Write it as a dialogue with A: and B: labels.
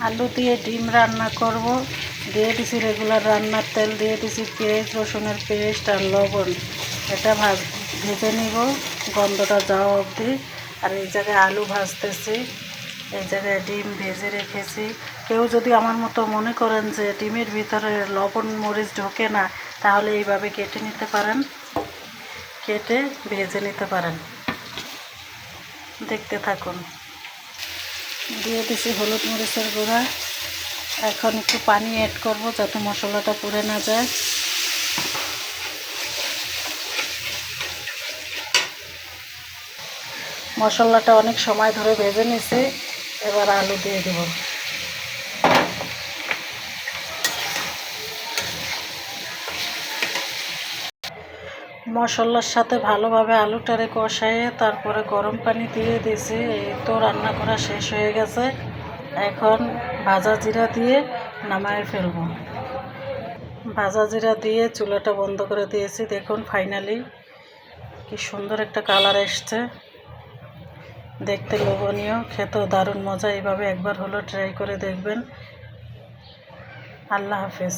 A: আলু দিয়ে ডিম রান্না করব। দিয়ে দিছি রেগুলার রান্নার তেল, দিয়ে দিছি পেঁয়াজ রসুনের পেস্ট আর লবণ। এটা ভেজে নিব গন্ধটা যাওয়া অবধি। আর এই জায়গায় আলু ভাজতেছি, এই জায়গায় ডিম ভেজে রেখেছি। কেউ যদি আমার মতো মনে করেন যে ডিমের ভিতরে লবণ মরিচ ঢোকে না, তাহলে এইভাবে কেটে নিতে পারেন, কেটে ভেজে নিতে পারেন। দেখতে থাকুন। দিয়ে দিছি হলুদ মরিচের গুঁড়া। এখন একটু পানি অ্যাড করব যাতে মশলাটা পুড়ে না যায়। মশলাটা অনেক সময় ধরে ভেজে নিছি, এবার আলু দিয়ে দেব। মশলার সাথে ভালোভাবে আলুটারে কষাইয়ে তারপরে গরম পানি দিয়ে দিয়েছি। এই তো রান্না করা শেষ হয়ে গেছে। এখন ভাজা জিরা দিয়ে নামায় ফেলবো। ভাজা জিরা দিয়ে চুলাটা বন্ধ করে দিয়েছি। দেখুন ফাইনালি কি সুন্দর একটা কালার এসছে, দেখতে লোভনীয়, খেতেও দারুণ মজা। এইভাবে একবার হলো ট্রাই করে দেখবেন। আল্লাহ হাফেজ।